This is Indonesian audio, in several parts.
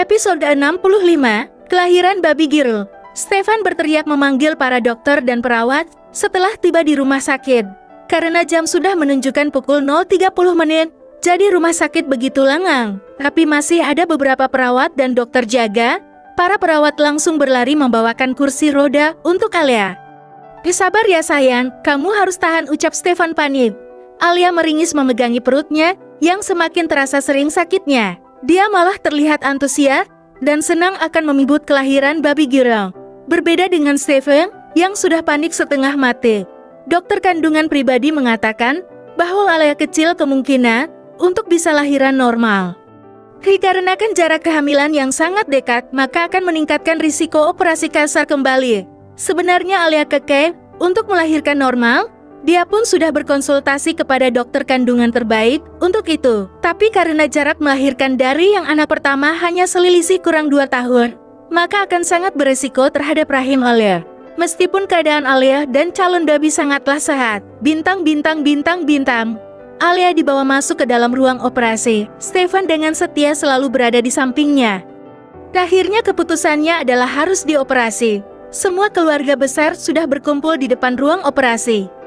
Episode 65, Kelahiran Baby Girl. Stefan berteriak memanggil para dokter dan perawat setelah tiba di rumah sakit. Karena jam sudah menunjukkan pukul 0.30 menit, jadi rumah sakit begitu lengang. Tapi masih ada beberapa perawat dan dokter jaga. Para perawat langsung berlari membawakan kursi roda untuk Alia. "Sabar ya sayang, kamu harus tahan," ucap Stefan panik. Alia meringis memegangi perutnya yang semakin terasa sering sakitnya. Dia malah terlihat antusias dan senang akan memibut kelahiran baby girl. Berbeda dengan Stefan yang sudah panik setengah mati. Dokter kandungan pribadi mengatakan bahwa Alia kecil kemungkinan untuk bisa lahiran normal. Dikarenakan jarak kehamilan yang sangat dekat, maka akan meningkatkan risiko operasi kasar kembali. Sebenarnya Alia kekeh untuk melahirkan normal. Dia pun sudah berkonsultasi kepada dokter kandungan terbaik untuk itu. Tapi karena jarak melahirkan dari yang anak pertama hanya selisih kurang 2 tahun, maka akan sangat beresiko terhadap rahim Alia. Meskipun keadaan Alia dan calon baby sangatlah sehat. Bintang. Alia dibawa masuk ke dalam ruang operasi. Stefan dengan setia selalu berada di sampingnya. Akhirnya keputusannya adalah harus dioperasi. Semua keluarga besar sudah berkumpul di depan ruang operasi.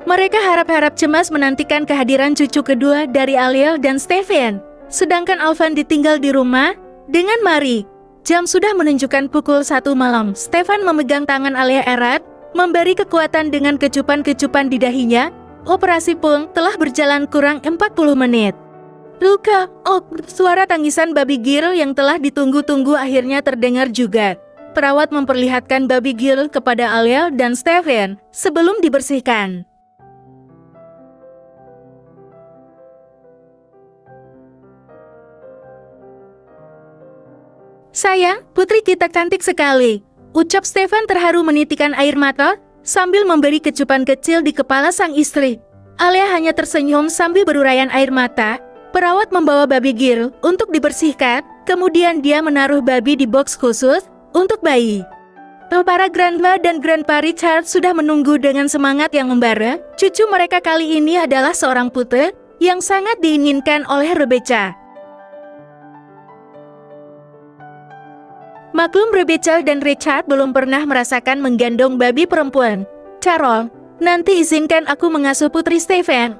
Mereka harap-harap cemas menantikan kehadiran cucu kedua dari Alia dan Stefan. Sedangkan Alvan ditinggal di rumah dengan Mari. Jam sudah menunjukkan pukul 1 malam. Stefan memegang tangan Alia erat, memberi kekuatan dengan kecupan-kecupan di dahinya. Operasi pun telah berjalan kurang 40 menit. "Luka!" Oh, suara tangisan baby girl yang telah ditunggu-tunggu akhirnya terdengar juga. Perawat memperlihatkan baby girl kepada Alia dan Stefan sebelum dibersihkan. "Sayang, putri kita cantik sekali," ucap Stefan terharu menitikan air mata sambil memberi kecupan kecil di kepala sang istri. Alia hanya tersenyum sambil beruraian air mata. Perawat membawa baby girl untuk dibersihkan, kemudian dia menaruh baby di box khusus untuk bayi. Para grandma dan grandpa Richard sudah menunggu dengan semangat yang membara. Cucu mereka kali ini adalah seorang putri yang sangat diinginkan oleh Rebecca. Maklum Rebecca dan Richard belum pernah merasakan menggendong babi perempuan. "Carol, nanti izinkan aku mengasuh putri Stefan,"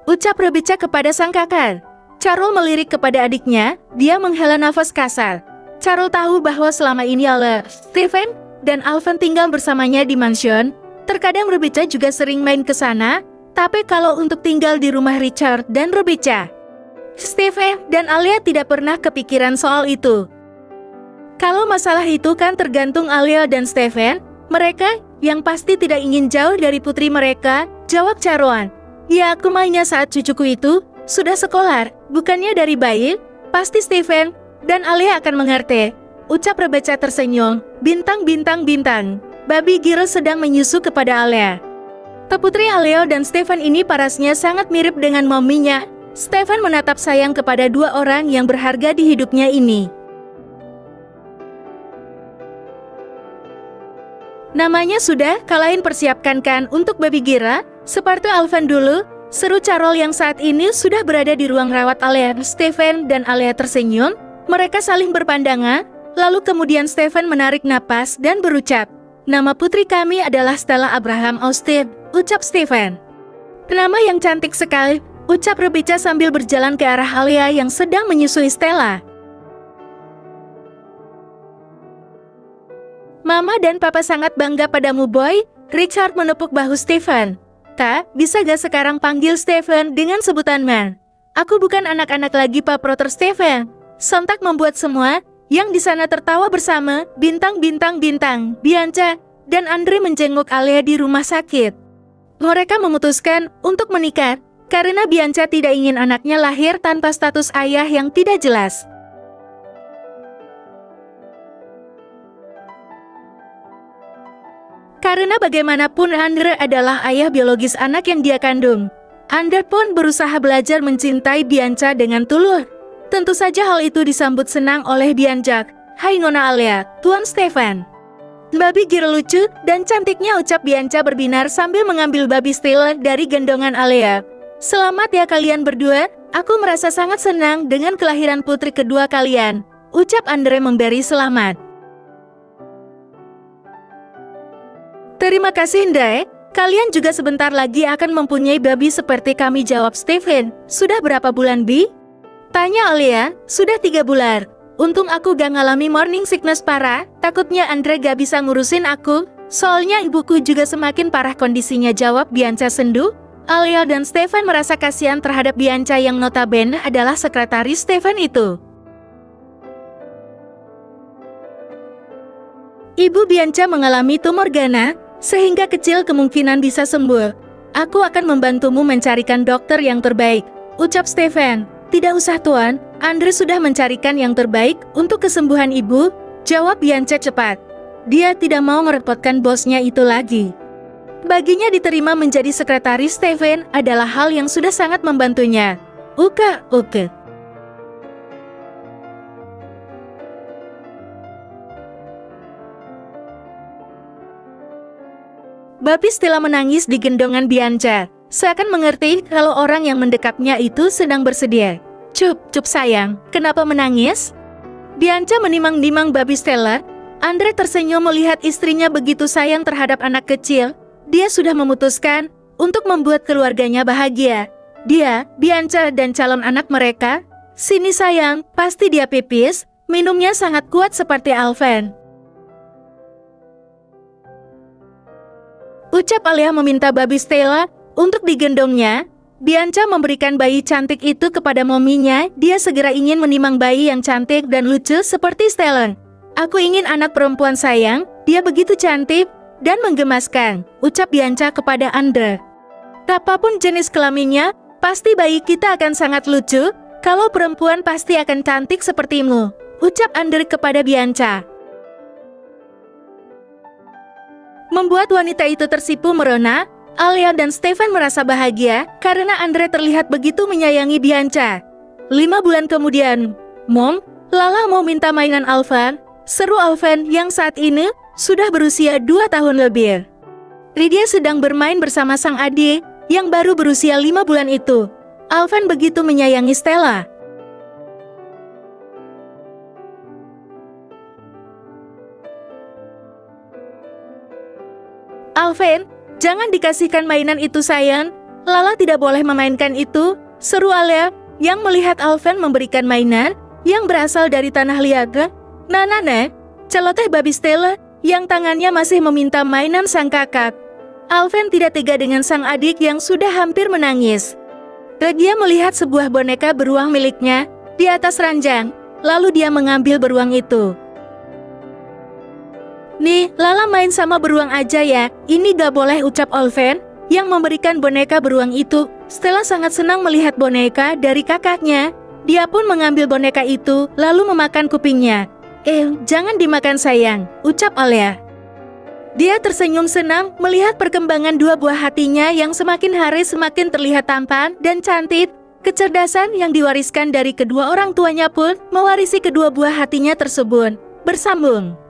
ucap Rebecca kepada sang kakak. Carol melirik kepada adiknya, dia menghela nafas kasar. Carol tahu bahwa selama ini Alia, Stefan, dan Alvan tinggal bersamanya di mansion. Terkadang Rebecca juga sering main ke sana, tapi kalau untuk tinggal di rumah Richard dan Rebecca, Stefan dan Alia tidak pernah kepikiran soal itu. Kalau masalah itu kan tergantung Alia dan Stefan, mereka yang pasti tidak ingin jauh dari putri mereka, jawab Carol. "Ya, aku maunya saat cucuku itu sudah sekolah, bukannya dari bayi. Pasti Stefan dan Alia akan mengerti," ucap Rebecca tersenyum. Bintang. Baby girl sedang menyusu kepada Alia. Putri Alia dan Stefan ini parasnya sangat mirip dengan maminya. Stefan menatap sayang kepada dua orang yang berharga di hidupnya ini. "Namanya sudah kalian persiapkan kan untuk baby girl? Seperti Alvan dulu," seru Carol yang saat ini sudah berada di ruang rawat Alia. Stefan dan Alia tersenyum, mereka saling berpandangan, lalu kemudian Stefan menarik napas dan berucap, "Nama putri kami adalah Stella Abraham Austin," ucap Stefan. "Nama yang cantik sekali," ucap Rebecca sambil berjalan ke arah Alia yang sedang menyusui Stella. "Mama dan Papa sangat bangga padamu, boy." Richard menepuk bahu Stefan. "Tak, bisa gak sekarang panggil Stefan dengan sebutan man? Aku bukan anak-anak lagi, Pak Proter Stefan." Sontak membuat semua yang di sana tertawa bersama. Bintang. Bianca dan Andre menjenguk Alia di rumah sakit. Mereka memutuskan untuk menikah karena Bianca tidak ingin anaknya lahir tanpa status ayah yang tidak jelas. Karena bagaimanapun Andre adalah ayah biologis anak yang dia kandung. Andre pun berusaha belajar mencintai Bianca dengan tulus. Tentu saja hal itu disambut senang oleh Bianca. "Hai Nona Alia, Tuan Stefan." Babi Girl lucu dan cantiknya, ucap Bianca berbinar sambil mengambil babi Stella dari gendongan Alea. Selamat ya kalian berdua, aku merasa sangat senang dengan kelahiran putri kedua kalian, ucap Andre memberi selamat. Terima kasih Andre, kalian juga sebentar lagi akan mempunyai babi seperti kami, jawab Stephen. Sudah berapa bulan Bi? Tanya Alea. Sudah 3 bulan. Untung aku gak ngalami morning sickness parah, takutnya Andre gak bisa ngurusin aku, soalnya ibuku juga semakin parah kondisinya, jawab Bianca sendu. Alea dan Stephen merasa kasihan terhadap Bianca yang notabene adalah sekretaris Stephen itu. Ibu Bianca mengalami tumor ganas, sehingga kecil kemungkinan bisa sembuh. Aku akan membantumu mencarikan dokter yang terbaik, ucap Stephen. Tidak usah Tuan, Andre sudah mencarikan yang terbaik untuk kesembuhan ibu, jawab Bianca cepat. Dia tidak mau merepotkan bosnya itu lagi. Baginya diterima menjadi sekretaris Stephen adalah hal yang sudah sangat membantunya. Oke. Babi Stella menangis di gendongan Bianca, seakan mengerti kalau orang yang mendekapnya itu sedang bersedia. Cup sayang, kenapa menangis? Bianca menimang-nimang babi Stella. Andre tersenyum melihat istrinya begitu sayang terhadap anak kecil. Dia sudah memutuskan untuk membuat keluarganya bahagia. Dia, Bianca dan calon anak mereka. Sini sayang, pasti dia pipis, minumnya sangat kuat seperti Alvin, ucap Alea meminta babi Stella untuk digendongnya. Bianca memberikan bayi cantik itu kepada mominya. Dia segera ingin menimang bayi yang cantik dan lucu seperti Stella. Aku ingin anak perempuan sayang, dia begitu cantik dan menggemaskan, ucap Bianca kepada Andre. Apapun jenis kelaminnya, pasti bayi kita akan sangat lucu. Kalau perempuan pasti akan cantik sepertimu, ucap Andre kepada Bianca. Membuat wanita itu tersipu merona, Alea dan Stephen merasa bahagia karena Andre terlihat begitu menyayangi Bianca. 5 bulan kemudian, Mom, Lala mau minta mainan Alvan, seru Alvan yang saat ini sudah berusia 2 tahun lebih. Lydia sedang bermain bersama sang adik yang baru berusia 5 bulan itu. Alvan begitu menyayangi Stella. Alvin, jangan dikasihkan mainan itu sayang. Lala tidak boleh memainkan itu, seru Alea yang melihat Alvin memberikan mainan yang berasal dari tanah liat. Nah, celoteh babi Stella yang tangannya masih meminta mainan sang kakak. Alvin tidak tega dengan sang adik yang sudah hampir menangis. Dia melihat sebuah boneka beruang miliknya di atas ranjang, lalu dia mengambil beruang itu. Nih, Lala main sama beruang aja ya, ini gak boleh, ucap Alvin yang memberikan boneka beruang itu. Stella sangat senang melihat boneka dari kakaknya. Dia pun mengambil boneka itu, lalu memakan kupingnya. Jangan dimakan sayang, ucap Alea. Dia tersenyum senang melihat perkembangan dua buah hatinya yang semakin hari semakin terlihat tampan dan cantik. Kecerdasan yang diwariskan dari kedua orang tuanya pun mewarisi kedua buah hatinya tersebut. Bersambung.